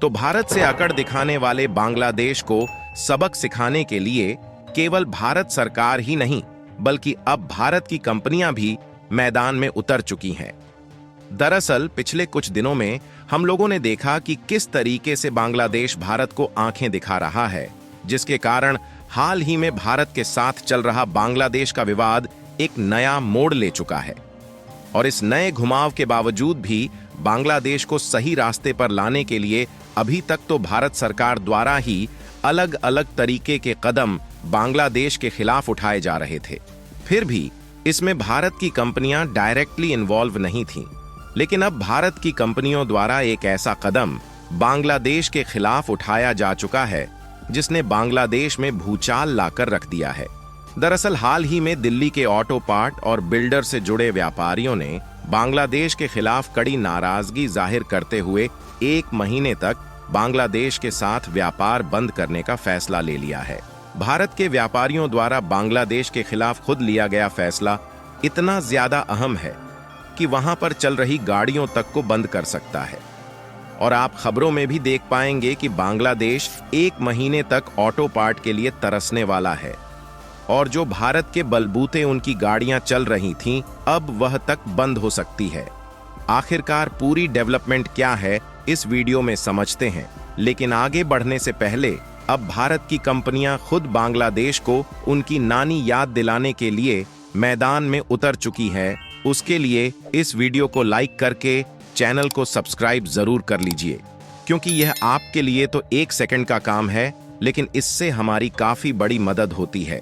तो भारत से अकड़ दिखाने वाले बांग्लादेश को सबक सिखाने के लिए केवल भारत सरकार ही नहीं बल्कि अब भारत की कंपनियां भी मैदान में उतर चुकी हैं। दरअसल पिछले कुछ दिनों में हम लोगों ने देखा कि किस तरीके से बांग्लादेश भारत को आंखें दिखा रहा है, जिसके कारण हाल ही में भारत के साथ चल रहा बांग्लादेश का विवाद एक नया मोड़ ले चुका है। और इस नए घुमाव के बावजूद भी बांग्लादेश को सही रास्ते पर लाने के लिए अभी तक तो भारत सरकार द्वारा ही अलग अलग तरीके के कदम बांग्लादेश के खिलाफ उठाए जा रहे थे। फिर भी इसमें भारत की कंपनियां डायरेक्टली इन्वॉल्व नहीं थीं। लेकिन अब भारत की कंपनियों द्वारा एक ऐसा कदम बांग्लादेश के खिलाफ उठाया जा चुका है जिसने बांग्लादेश में भूचाल लाकर रख दिया है। दरअसल हाल ही में दिल्ली के ऑटो पार्ट और बिल्डर से जुड़े व्यापारियों ने बांग्लादेश के खिलाफ कड़ी नाराजगी जाहिर करते हुए 1 महीने तक बांग्लादेश के साथ व्यापार बंद करने का फैसला ले लिया है। भारत के व्यापारियों द्वारा बांग्लादेश के खिलाफ खुद लिया गया फैसला इतना ज्यादा अहम है कि वहां पर चल रही गाड़ियों तक को बंद कर सकता है। और आप खबरों में भी देख पाएंगे कि बांग्लादेश 1 महीने तक ऑटो पार्ट के लिए तरसने वाला है और जो भारत के बलबूते उनकी गाड़ियां चल रही थीं, अब वह तक बंद हो सकती है। आखिरकार पूरी डेवलपमेंट क्या है इस वीडियो में समझते हैं, लेकिन आगे बढ़ने से पहले अब भारत की कंपनियां खुद बांग्लादेश को उनकी नानी याद दिलाने के लिए मैदान में उतर चुकी है। उसके लिए इस वीडियो को लाइक करके चैनल को सब्सक्राइब जरूर कर लीजिए, क्योंकि यह आपके लिए तो 1 सेकंड का काम है, लेकिन इससे हमारी काफी बड़ी मदद होती है।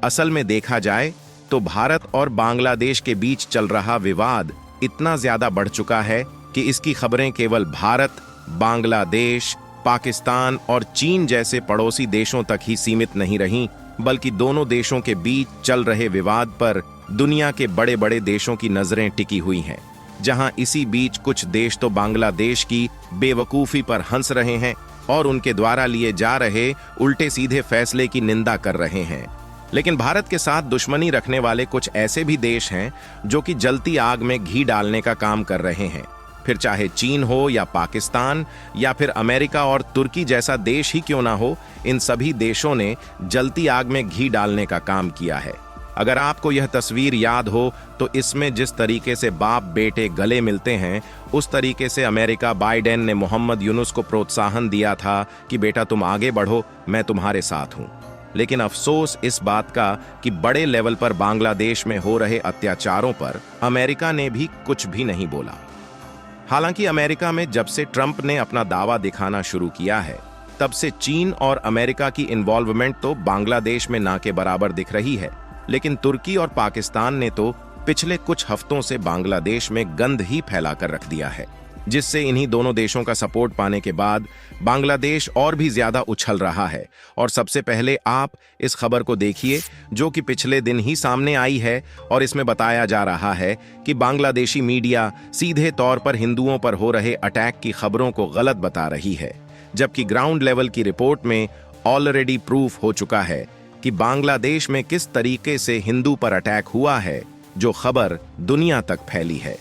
असल में देखा जाए तो भारत और बांग्लादेश के बीच चल रहा विवाद इतना ज्यादा बढ़ चुका है कि इसकी खबरें केवल भारत, बांग्लादेश, पाकिस्तान और चीन जैसे पड़ोसी देशों तक ही सीमित नहीं रहीं, बल्कि दोनों देशों के बीच चल रहे विवाद पर दुनिया के बड़े बड़े देशों की नजरें टिकी हुई हैं। जहां इसी बीच कुछ देश तो बांग्लादेश की बेवकूफी पर हंस रहे हैं और उनके द्वारा लिए जा रहे उल्टे सीधे फैसले की निंदा कर रहे हैं। लेकिन भारत के साथ दुश्मनी रखने वाले कुछ ऐसे भी देश हैं जो कि जलती आग में घी डालने का काम कर रहे हैं। फिर चाहे चीन हो या पाकिस्तान या फिर अमेरिका और तुर्की जैसा देश ही क्यों ना हो, इन सभी देशों ने जलती आग में घी डालने का काम किया है। अगर आपको यह तस्वीर याद हो तो इसमें जिस तरीके से बाप बेटे गले मिलते हैं, उस तरीके से अमेरिका बाइडेन ने मोहम्मद यूनुस को प्रोत्साहन दिया था कि बेटा तुम आगे बढ़ो, मैं तुम्हारे साथ हूं। लेकिन अफसोस इस बात का कि बड़े लेवल पर बांग्लादेश में हो रहे अत्याचारों पर अमेरिका ने भी कुछ भी नहीं बोला। हालांकि अमेरिका में जब से ट्रंप ने अपना दावा दिखाना शुरू किया है, तब से चीन और अमेरिका की इन्वॉल्वमेंट तो बांग्लादेश में ना के बराबर दिख रही है। लेकिन तुर्की और पाकिस्तान ने तो पिछले कुछ हफ्तों से बांग्लादेश में गंद ही फैला कर रख दिया है, जिससे इन्हीं दोनों देशों का सपोर्ट पाने के बाद बांग्लादेश और भी ज्यादा उछल रहा है। और सबसे पहले आप इस खबर को देखिए जो कि पिछले दिन ही सामने आई है, और इसमें बताया जा रहा है कि बांग्लादेशी मीडिया सीधे तौर पर हिंदुओं पर हो रहे अटैक की खबरों को गलत बता रही है, जबकि ग्राउंड लेवल की रिपोर्ट में ऑलरेडी प्रूफ हो चुका है कि बांग्लादेश में किस तरीके से हिंदू पर अटैक हुआ है, जो खबर दुनिया तक फैली है।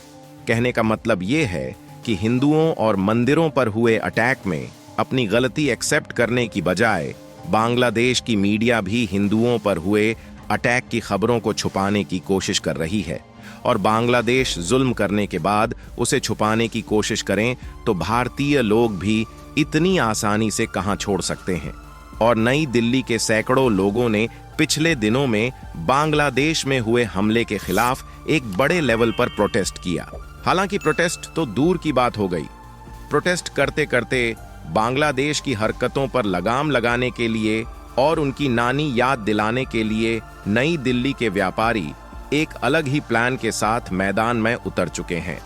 कहने का मतलब ये है कि हिंदुओं और मंदिरों पर हुए अटैक में अपनी गलती एक्सेप्ट करने की बजाय बांग्लादेश की मीडिया भी हिंदुओं पर हुए अटैक की खबरों को छुपाने की कोशिश कर रही है। और बांग्लादेश जुल्म करने के बाद उसे छुपाने की कोशिश करें तो भारतीय लोग भी इतनी आसानी से कहां छोड़ सकते हैं। और नई दिल्ली के सैकड़ों लोगों ने पिछले दिनों में बांग्लादेश में हुए हमले के खिलाफ एक बड़े लेवल पर प्रोटेस्ट किया। हालांकि प्रोटेस्ट तो दूर की बात हो गई, प्रोटेस्ट करते करते बांग्लादेश की हरकतों पर लगाम लगाने के लिए और उनकी नानी याद दिलाने के लिए नई दिल्ली के व्यापारी एक अलग ही प्लान के साथ मैदान में उतर चुके हैं।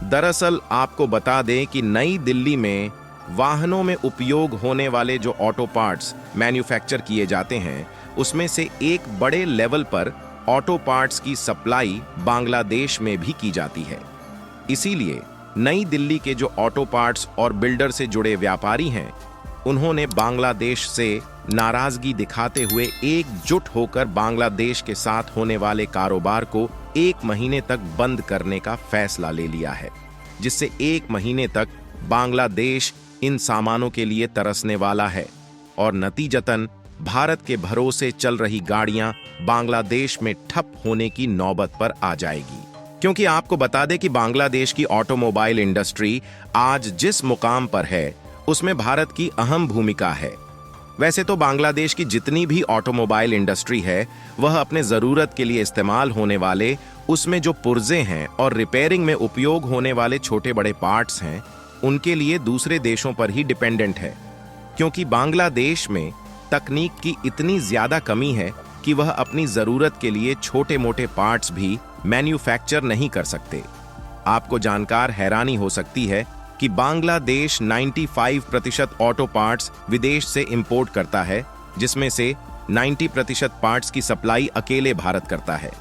दरअसल आपको बता दें कि नई दिल्ली में वाहनों में उपयोग होने वाले जो ऑटो पार्ट्स मैन्युफैक्चर किए जाते हैं, उसमें से एक बड़े लेवल पर ऑटो पार्ट्स की सप्लाई बांग्लादेश में भी की जाती है। इसीलिए नई दिल्ली के जो ऑटो पार्ट्स और बिल्डर से जुड़े व्यापारी हैं, उन्होंने बांग्लादेश से नाराजगी दिखाते हुए एकजुट होकर बांग्लादेश के साथ होने वाले कारोबार को 1 महीने तक बंद करने का फैसला ले लिया है, जिससे 1 महीने तक बांग्लादेश इन सामानों के लिए तरसने वाला है और नतीजतन भारत के भरोसे चल रही गाड़ियां बांग्लादेश में ठप होने की नौबत पर आ जाएगी। क्योंकि आपको बता दें कि बांग्लादेश की ऑटोमोबाइल इंडस्ट्री आज जिस मुकाम पर है उसमें भारत की अहम भूमिका है। वैसे तो बांग्लादेश की जितनी भी ऑटोमोबाइल इंडस्ट्री है वह अपने जरूरत के लिए इस्तेमाल होने वाले उसमें जो पुर्जे हैं और रिपेयरिंग में उपयोग होने वाले छोटे बड़े पार्ट्स हैं उनके लिए दूसरे देशों पर ही डिपेंडेंट है, क्योंकि बांग्लादेश में तकनीक की इतनी ज्यादा कमी है कि वह अपनी जरूरत के लिए छोटे मोटे पार्ट्स भी मैन्युफैक्चर नहीं कर सकते। आपको जानकर हैरानी हो सकती है कि बांग्लादेश 95% ऑटो पार्ट्स विदेश से इंपोर्ट करता है, जिसमें से 90% पार्ट्स की सप्लाई अकेले भारत करता है।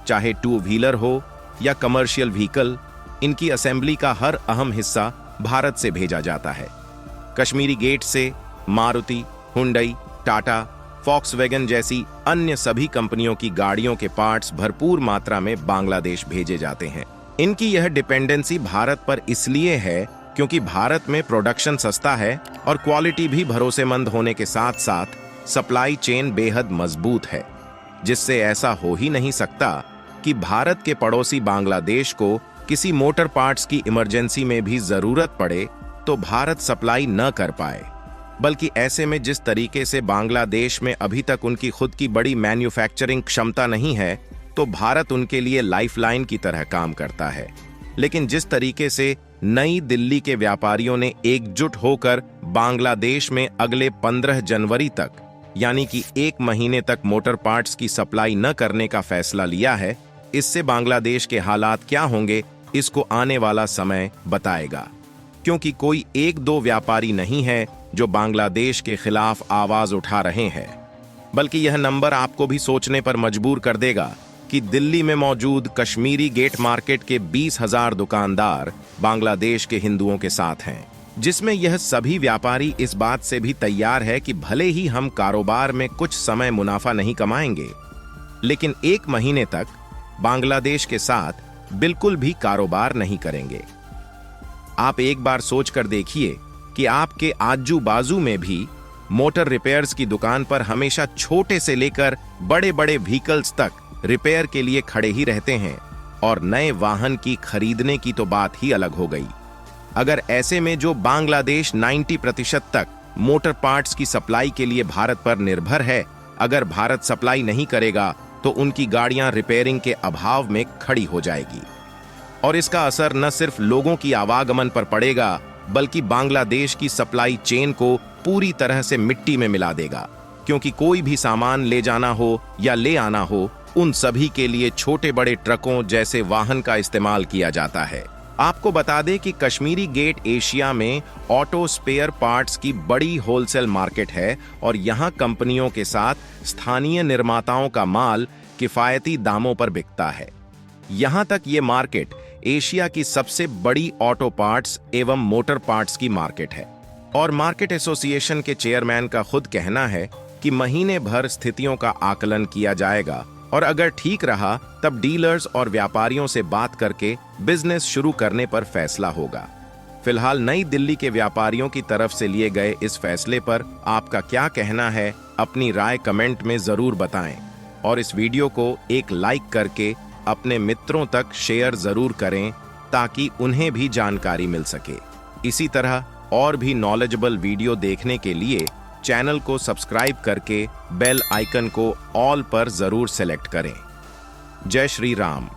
चाहे टू व्हीलर हो या कमर्शियल व्हीकल, इनकी असेंबली का हर अहम हिस्सा भारत से भेजा जाता है। कश्मीरी गेट से मारुति, हुंडई, टाटा, फॉक्सवैगन जैसी अन्य सभी कंपनियों की गाड़ियों के पार्ट्स भरपूर मात्रा में बांग्लादेश भेजे जाते हैं। इनकी यह डिपेंडेंसी भारत पर इसलिए है क्योंकि भारत में प्रोडक्शन सस्ता है और क्वालिटी भी भरोसेमंद होने के साथ साथ सप्लाई चेन बेहद मजबूत है, जिससे ऐसा हो ही नहीं सकता कि भारत के पड़ोसी बांग्लादेश को किसी मोटर पार्ट्स की इमरजेंसी में भी जरूरत पड़े तो भारत सप्लाई न कर पाए। बल्कि ऐसे में जिस तरीके से बांग्लादेश में अभी तक उनकी खुद की बड़ी मैन्युफैक्चरिंग क्षमता नहीं है, तो भारत उनके लिए लाइफलाइन की तरह काम करता है। लेकिन जिस तरीके से नई दिल्ली के व्यापारियों ने एकजुट होकर बांग्लादेश में अगले 15 जनवरी तक यानी कि 1 महीने तक मोटर पार्ट्स की सप्लाई न करने का फैसला लिया है, इससे बांग्लादेश के हालात क्या होंगे इसको आने वाला समय बताएगा। क्योंकि कोई 1-2 व्यापारी नहीं है जो बांग्लादेश के खिलाफ आवाज उठा रहे हैं, बल्कि यह नंबर आपको भी सोचने पर मजबूर कर देगा कि दिल्ली में मौजूद कश्मीरी गेट मार्केट के 20,000 दुकानदार बांग्लादेश के हिंदुओं के साथ हैं, जिसमें यह सभी व्यापारी इस बात से भी तैयार है कि भले ही हम कारोबार में कुछ समय मुनाफा नहीं कमाएंगे, लेकिन 1 महीने तक बांग्लादेश के साथ बिल्कुल भी कारोबार नहीं करेंगे। आप एक बार सोच कर देखिए कि आपके आजू बाजू में भी मोटर रिपेयर्स की दुकान पर हमेशा छोटे से लेकर बड़े बड़े व्हीकल्स तक रिपेयर के लिए खड़े ही रहते हैं, और नए वाहन की खरीदने की तो बात ही अलग हो गई। अगर ऐसे में जो बांग्लादेश 90% तक मोटर पार्ट्स की सप्लाई के लिए भारत पर निर्भर है, अगर भारत सप्लाई नहीं करेगा तो उनकी गाड़ियां रिपेयरिंग के अभाव में खड़ी हो जाएगी। और इसका असर न सिर्फ लोगों की आवागमन पर पड़ेगा, बल्कि बांग्लादेश की सप्लाई चेन को पूरी तरह से मिट्टी में मिला देगा, क्योंकि कोई भी सामान ले जाना हो या ले आना हो, उन सभी के लिए छोटे बड़े ट्रकों जैसे वाहन का इस्तेमाल किया जाता है। आपको बता दें कि कश्मीरी गेट एशिया में ऑटो स्पेयर पार्ट्स की बड़ी होलसेल मार्केट है और यहां कंपनियों के साथ स्थानीय निर्माताओं का माल किफायती दामों पर बिकता है। यहां तक ये मार्केट एशिया की सबसे बड़ी ऑटो पार्ट्स एवं मोटर पार्ट्स की मार्केट है। और मार्केट एसोसिएशन के चेयरमैन का खुद कहना है कि महीने भर स्थितियों का आकलन किया जाएगा और अगर ठीक रहा तब डीलर्स और व्यापारियों से बात करके बिजनेस शुरू करने पर फैसला होगा। फिलहाल नई दिल्ली के व्यापारियों की तरफ से लिए गए इस फैसले पर आपका क्या कहना है, अपनी राय कमेंट में जरूर बताएं और इस वीडियो को एक लाइक करके अपने मित्रों तक शेयर जरूर करें ताकि उन्हें भी जानकारी मिल सके। इसी तरह और भी नॉलेजेबल वीडियो देखने के लिए चैनल को सब्सक्राइब करके बेल आइकन को ऑल पर जरूर सेलेक्ट करें। जय श्री राम।